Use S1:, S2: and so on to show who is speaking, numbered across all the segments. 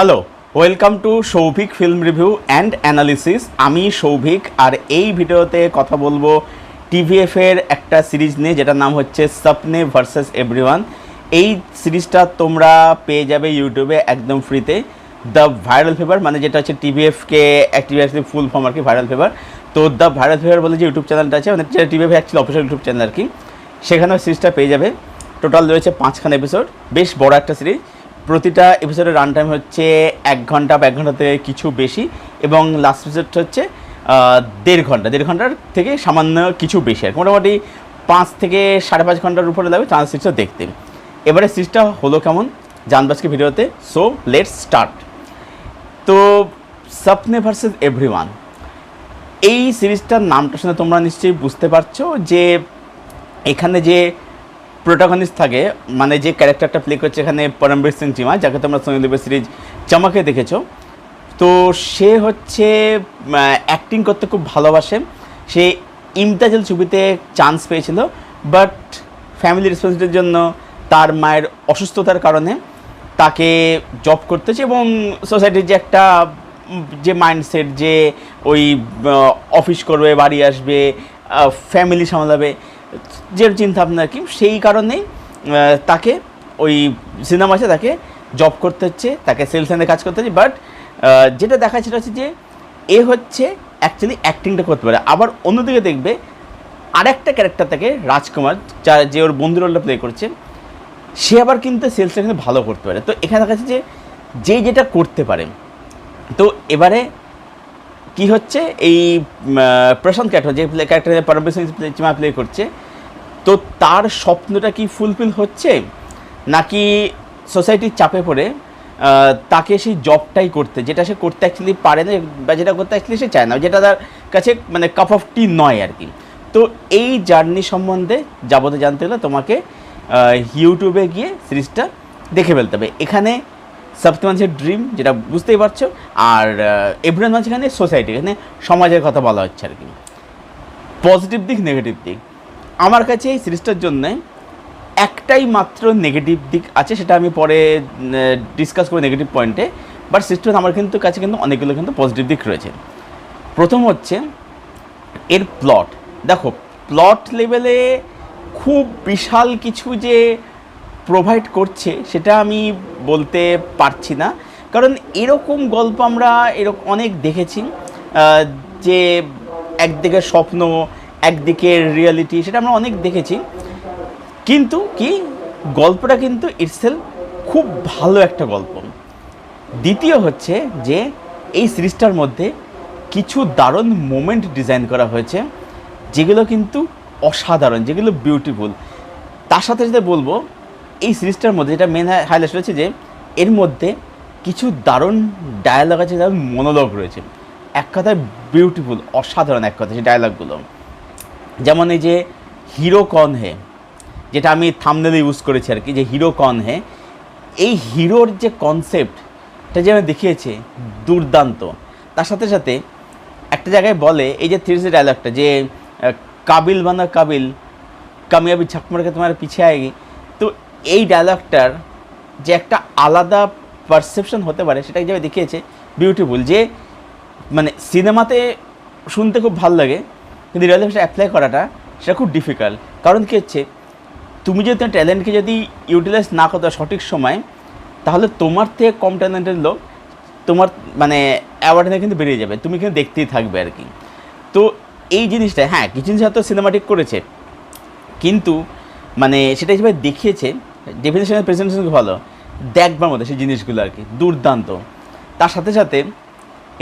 S1: Hello, welcome to Souvik film review and analysis. আমি সৌভিক, আর এই ভিডিওতে কথা বলবো টিভিএফের একটা সিরিজ নিয়ে, যেটার নাম হচ্ছে সপনে ভার্সেস এভরিওয়ান। এই সিরিজটা তোমরা পেয়ে যাবে ইউটিউবে একদম ফ্রিতে। দ্য ভাইরাল ফিভার, মানে যেটা হচ্ছে টিভিএফকে অ্যাক্টিভিটি ফুল ফর্ম আর কি, ভাইরাল ফিভার। তো দ্য ভাইরাল ফিভার বলে যে ইউটিউব চ্যানেলটা আছে, মানে যেটা TVF actually official YouTube channel আর কি, সেখানেও সিরিজটা পেয়ে যাবে। টোটাল রয়েছে 5খানা এপিসোড, বেশ বড় একটা সিরিজ। প্রতিটা এপিসোডের রান টাইম হচ্ছে 1 ঘন্টা বা 1 ঘন্টাতে কিছু বেশি, এবং লাস্ট এপিসোডটা হচ্ছে 1.5 ঘন্টার থেকে সামান্য কিছু বেশি আর মোটামুটি 5 থেকে 5.5 ঘন্টার উপরে লাগবে চান্স সিরিজটা দেখতে। এবারে সিরিজটা হলো কেমন জানবো আজকে ভিডিওতে, সো লেটস স্টার্ট। তো সপনে ভার্সেস এভরিওয়ান, এই সিরিজটার নামটা শুনে তোমরা নিশ্চয়ই বুঝতে পারছো যে এখানে যে প্রোটাগনিস্ট থাকে, মানে যে ক্যারেক্টারটা প্লে করছে এখানে পরমবীর সিং চিমা, যাকে তোমরা সোনি লিভের সিরিজ চমকে দেখেছো। তো সে হচ্ছে অ্যাক্টিং করতে খুব ভালোবাসে। সে ইমতাজেল ছবিতে চান্স পেয়েছিল, বাট ফ্যামিলি রেসপন্সিবিলিটির জন্য, তার মায়ের অসুস্থতার কারণে তাকে জব করতেছে, এবং সোসাইটির যে একটা যে মাইন্ডসেট, যে ওই অফিস করবে, বাড়ি আসবে, ফ্যামিলি সামলাবে, যে চিন্তা ভাবনা আর কি, সেই কারণেই তাকে ওই সিনেমাতে তাকে জব করতে হচ্ছে, তাকে সেলস লাইনে কাজ করতে হচ্ছে। বাট যেটা দেখা সেটা হচ্ছে যে এ হচ্ছে অ্যাকচুয়ালি অ্যাক্টিংটা করতে পারে। আবার অন্যদিকে দেখবে আরেকটা ক্যারেক্টার থাকে রাজকুমার, যে ওর বন্ধু রোলটা প্লে করছে, সে আবার কিন্তু সেলসটা কিন্তু ভালো করতে পারে। তো এখানে দেখা যাচ্ছে যে যেটা করতে পারে। তো এবারে কি হচ্ছে, এই প্রশান্ত ক্যারেক্টার, যে ক্যারেক্টার পরমবীর সিং চিমা প্লে করছে, তো তার স্বপ্নটা কি ফুলফিল হচ্ছে, নাকি সোসাইটির চাপে পড়ে তাকে সেই জবটাই করতে, যেটা সে করতে অ্যাকচুয়ালি পারে না, বা যেটা করতে অ্যাকচুয়ালি সে চায় না, যেটা তার কাছে মানে কাপ অফ টি নয় আর কি। তো এই জার্নি সম্বন্ধে যাবতীয় জানতে হলে তোমাকে ইউটিউবে গিয়ে সিরিজটা দেখে ফেলতে হবে। এখানে সবথেকে মানুষের ড্রিম, যেটা বুঝতেই পারছো, আর এভরিওয়ান মানুষ এখানে সোসাইটি, এখানে সমাজের কথা বলা হচ্ছে আর কি। পজিটিভ দিক, নেগেটিভ দিক, আমার কাছে এই সিরিজটার জন্য একটাই মাত্র নেগেটিভ দিক আছে, সেটা আমি পরে ডিসকাস করব নেগেটিভ পয়েন্টে। বাট সিরিজটার আমার কিন্তু কাছে কিন্তু অনেকগুলো কিন্তু পজিটিভ দিক রয়েছে। প্রথম হচ্ছে এর প্লট। দেখো, প্লট লেভেলে খুব বিশাল কিছু যে প্রোভাইড করছে সেটা আমি বলতে পারছি না, কারণ এরকম গল্প আমরা এরকম অনেক দেখেছি, যে একদিকে স্বপ্ন, একদিকে রিয়েলিটি, সেটা আমরা অনেক দেখেছি। কিন্তু কি গল্পটা কিন্তু ইটসেলফ খুব ভালো একটা গল্প। দ্বিতীয় হচ্ছে যে এই সিরিজটার মধ্যে কিছু দারুণ মোমেন্ট ডিজাইন করা হয়েছে, যেগুলো কিন্তু অসাধারণ, যেগুলো বিউটিফুল। তার সাথে সাথে বলবো এই সিরিজটার মধ্যে যেটা মেন হাইলাইট রয়েছে, যে এর মধ্যে কিছু দারুণ ডায়ালগ আছে, দারুণ মনোলগ রয়েছে। এক কথায় বিউটিফুল, অসাধারণ এক কথা সেই ডায়ালগগুলো। যেমন এই যে হিরো কন হে, যেটা আমি থাম্বনেলে ইউজ করেছি আর কি, যে হিরো কন হে, এই হিরোর যে কনসেপ্টটা যে আমি দেখিয়েছে দুর্দান্ত। তার সাথে সাথে একটা জায়গায় বলে, এই যে থ্রিসি ডায়লগটা, যে কাবিল বানা কাবিল, কামিয়াবি ঝাকমারকে তোমার পিছিয়ে আয়েগি। তো এই ডায়লগটার যে একটা আলাদা পারসেপশন হতে পারে, সেটা যেভাবে দেখিয়েছে বিউটিফুল। যে মানে সিনেমাতে শুনতে খুব ভালো লাগে, কিন্তু রিয়েল লাইফে অ্যাপ্লাই করাটা সেটা খুব ডিফিকাল্ট। কারণ কী হচ্ছে, তুমি যদি তোমার ট্যালেন্টকে যদি ইউটিলাইজ না করতে সঠিক সময়, তাহলে তোমার থেকে কম ট্যালেন্টের লোক তোমার মানে অ্যাওয়ার্ডে কিন্তু বেরিয়ে যাবে, তুমি কিন্তু দেখতেই থাকবে আর কি। তো এই জিনিসটা, হ্যাঁ কিছু জিনিস হয়তো সিনেমাটিক করেছে, কিন্তু মানে সেটা হিসেবে দেখিয়েছে, ডেফিনেশনের প্রেজেন্টেশন খুব ভালো, দেখবার মধ্যে সেই জিনিসগুলো আর কি দুর্দান্ত। তার সাথে সাথে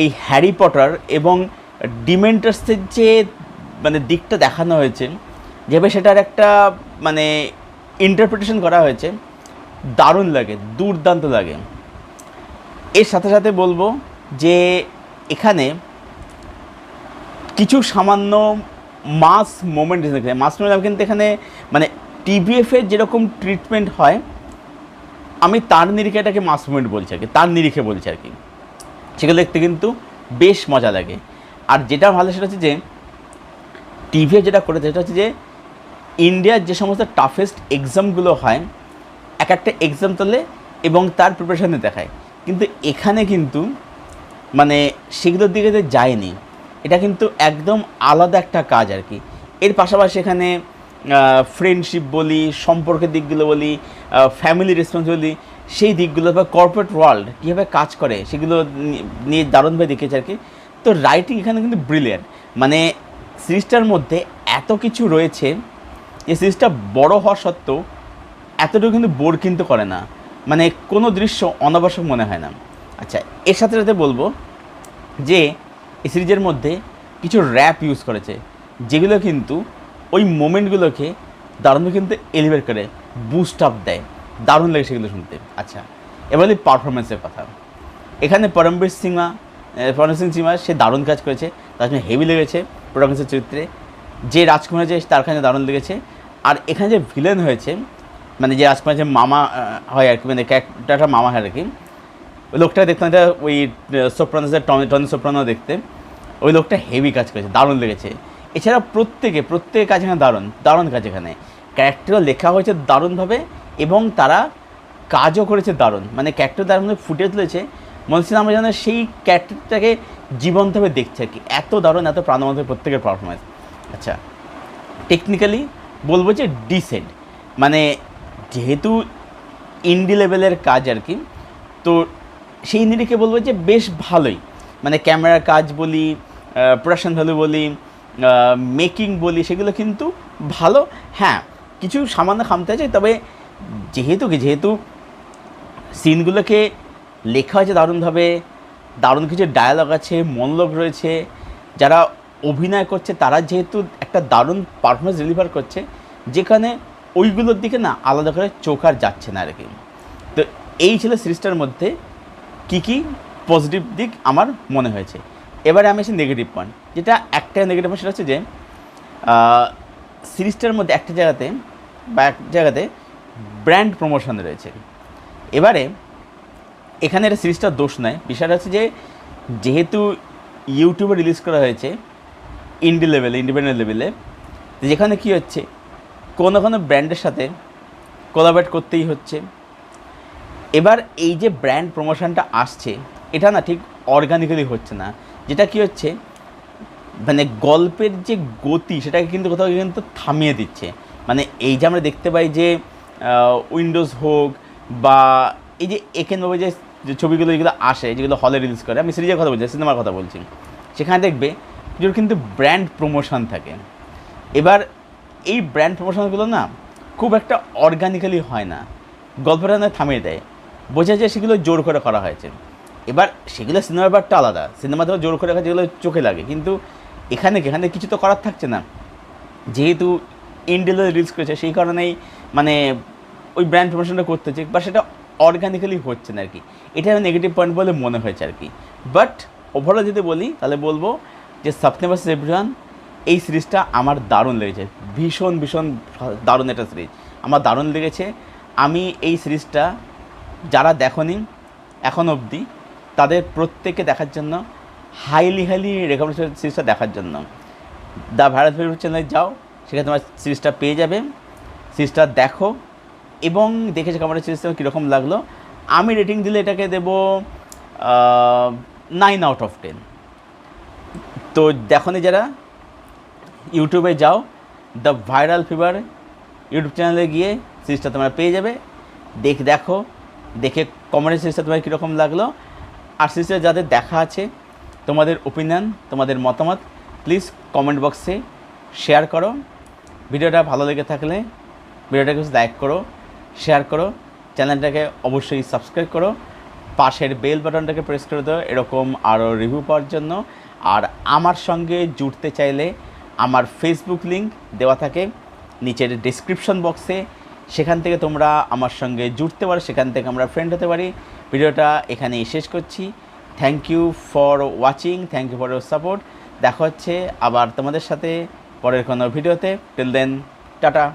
S1: এই হ্যারি পটার এবং ডিমেন্টার্সের যে মানে দিকটা দেখানো হয়েছে, যেভাবে সেটার একটা মানে ইন্টারপ্রিটেশন করা হয়েছে, দারুণ লাগে, দুর্দান্ত লাগে। এর সাথে সাথে বলবো যে এখানে কিছু সামান্য মাস মোমেন্ট, মাস মোমেন্ট কিন্তু এখানে মানে টিভিএফের যেরকম ট্রিটমেন্ট হয়, আমি তার নিরিখে এটাকে মাস মোমেন্ট বলছি আর কি, তার নিরিখে বলছি আর কি, সেগুলো দেখতে কিন্তু বেশ মজা লাগে। আর যেটা ভালো সেটা হচ্ছে যে টিভিএফ যেটা করেছে সেটা হচ্ছে যে ইন্ডিয়ার যে সমস্ত টাফেস্ট এক্সামগুলো হয়, এক একটা এক্সাম তোলে এবং তার প্রিপারেশানে দেখায়, কিন্তু এখানে কিন্তু মানে সেগুলোর দিকে যে যায়নি, এটা কিন্তু একদম আলাদা একটা কাজ আর কি। এর পাশাপাশি এখানে ফ্রেন্ডশিপ বলি, সম্পর্কের দিকগুলো বলি, ফ্যামিলি রেসপন্সিবিলিটি, সেই দিকগুলো বা কর্পোরেট ওয়ার্ল্ড কীভাবে কাজ করে সেগুলো নিয়ে দারুণভাবে দেখেছে আর কি। তো রাইটিং এখানে কিন্তু ব্রিলিয়ান্ট, মানে সিরিজটার মধ্যে এত কিছু রয়েছে যে সিরিজটা বড় হওয়া সত্ত্বেও এতটুকু কিন্তু বোর কিন্তু করে না, মানে কোনো দৃশ্য অনাবশ্যক মনে হয় না। আচ্ছা, এর সাথে সাথে বলবো যে এই সিরিজের মধ্যে কিছু র্যাপ ইউজ করেছে যেগুলো কিন্তু ওই মোমেন্টগুলোকে দারুণভাবে কিন্তু এলিভেট করে, বুস্ট আপ দেয়, দারুণ লাগে সেগুলো শুনতে। আচ্ছা, এবার পারফরমেন্সের কথা। এখানে পরমবীর সিং চিমা সে দারুণ কাজ করেছে, তার জন্য হেভি লেগেছে প্রোটাগনিস্টের চরিত্রে। যে রাজকুমার যে তার কাছে দারুণ লেগেছে। আর এখানে যে ভিলেন হয়েছে, মানে যে রাজকুমার যে মামা হয় আর কি, মানে ক্যারেক্টারটা মামা হয় আর কি, ওই লোকটা দেখতাম এটা ওই সোপ্রানোসের টনি সোপ্রানো দেখতে, ওই লোকটা হেভি কাজ করেছে, দারুণ লেগেছে। এছাড়া প্রত্যেকে কাজ এখানে দারুণ কাজ, এখানে ক্যারেক্টারও লেখা হয়েছে দারুণভাবে এবং তারা কাজও করেছে দারুণ, মানে ক্যারেক্টার তার মধ্যে ফুটে তুলেছে, মনে হচ্ছে আমরা যেন সেই ক্যারেক্টারটাকে জীবন্তভাবে দেখছি আর কি। এত দারুণ, এত প্রাণবন্ত প্রত্যেকের পারফরমেন্স। আচ্ছা, টেকনিক্যালি বলবো যে ডিসেন্ট, মানে যেহেতু ইন্ডি লেভেলের কাজ আর কি, তো সেই নিরিখে বলবো যে বেশ ভালোই, মানে ক্যামেরার কাজ বলি, প্রোডাকশন ভ্যালু বলি, মেকিং বলি, সেগুলো কিন্তু ভালো। হ্যাঁ, কিছু সামান্য খামতে আছে, তবে যেহেতু সিনগুলোকে লেখা হয়েছে দারুণভাবে, দারুণ কিছু ডায়ালগ আছে, মনোলগ রয়েছে, যারা অভিনয় করছে তারা যেহেতু একটা দারুণ পারফরমেন্স ডেলিভার করছে, যেখানে ওইগুলোর দিকে না আলাদা করে চোখ আর যাচ্ছে না আর কি। তো এই ছিল সিরিজটার মধ্যে কী পজিটিভ দিক আমার মনে হয়েছে। এবারে আমি এসে নেগেটিভ পয়েন্ট, যেটা একটা নেগেটিভ পয়েন্ট সেটা হচ্ছে যে সিরিজটার মধ্যে এক জায়গাতে ব্র্যান্ড প্রমোশন রয়েছে। এবারে এখানে এটা সিরিজটার দোষ নয়, বিষয়টা হচ্ছে যে যেহেতু ইউটিউবে রিলিজ করা হয়েছে ইন্ডিপেন্ডেন্ট লেভেলে, যেখানে কী হচ্ছে কোনো ব্র্যান্ডের সাথে কোলাবরেট করতেই হচ্ছে। এবার এই যে ব্র্যান্ড প্রমোশনটা আসছে, এটা না ঠিক অর্গানিক্যালি হচ্ছে না, যেটা কী হচ্ছে মানে গল্পের যে গতি সেটাকে কিন্তু কোথাও কিন্তু থামিয়ে দিচ্ছে। মানে এই যে আমরা দেখতে পাই যে উইন্ডোজ হোক বা এই যে একেনভাবে যে ছবিগুলো যেগুলো আসে, যেগুলো হলে রিলিজ করে, আমি সিরিজের কথা বলছি, সিনেমার কথা বলছি, সেখানে দেখবে যেগুলো কিন্তু ব্র্যান্ড প্রমোশন থাকে। এবার এই ব্র্যান্ড প্রমোশনগুলো না খুব একটা অর্গানিক্যালি হয় না, গল্পটা না থামিয়ে দেয়, বোঝা যায় সেগুলো জোর করে করা হয়েছে। এবার সেগুলো সিনেমার ব্যাপারটা আলাদা, সিনেমাতেও জোর করে রাখা যেগুলো চোখে লাগে, কিন্তু এখানে কিছু তো করার থাকছে না, যেহেতু ইন্ডিয়াতে রিলিজ করেছে সেই কারণেই মানে ওই ব্র্যান্ড প্রমোশনটা করতে হচ্ছে, বা সেটা অর্গানিক্যালি হচ্ছে না আর কি। এটা নেগেটিভ পয়েন্ট বলে মনে হয়েছে আর কি। বাট ওভারঅল যদি বলি তাহলে বলবো যে স্বপ্নে ভার্সেস এভরিওয়ান এই সিরিজটা আমার দারুণ লেগেছে, ভীষণ দারুণ একটা সিরিজ, আমার দারুণ লেগেছে। আমি এই সিরিজটা যারা দেখোনি এখন অবধি তাদের প্রত্যেককে দেখার জন্য হাইলি রেকমেন্ড সিরিজটা দেখার জন্য দ্য ভারত ফেসবুক চ্যানেলে যাও, সেখানে তোমার সিরিজটা পেয়ে যাবে। সিরিজটা দেখো এবং দেখেছে আমার সিরিজটা কীরকম লাগলো। আমি রেটিং দিলে এটাকে দেবো 9/10। তো দেখোনি যারা, ইউটিউবে যাও, দ্য ভাইরাল ফিভার ইউটিউব চ্যানেলে গিয়ে সিরিজটা তোমরা পেয়ে যাবে। দেখে কমেন্টের সিরিজটা তোমার কীরকম লাগলো, আর সিরিজটা যাদের দেখা আছে তোমাদের ওপিনিয়ন, তোমাদের মতামত প্লিজ কমেন্ট বক্সে শেয়ার করো। ভিডিওটা ভালো লেগে থাকলে ভিডিওটাকে লাইক করো, শেয়ার করো, চ্যানেলটাকে অবশ্যই সাবস্ক্রাইব করো, পাশের বেল বাটনটাকে প্রেস করে দাও এরকম আরও রিভিউ পাওয়ার জন্য। আর আমার সঙ্গে জুড়তে চাইলে আমার ফেসবুক লিঙ্ক দেওয়া থাকে নিচের ডেসক্রিপশন বক্সে, সেখান থেকে তোমরা আমার সঙ্গে জুড়তে পারো, সেখান থেকে আমরা ফ্রেন্ড হতে পারি। ভিডিওটা এখানেই শেষ করছি। Thank you for watching, thank you for your support. দেখা হচ্ছে আবার তোমাদের সাথে পরের কোনো ভিডিওতে। Till then, tata.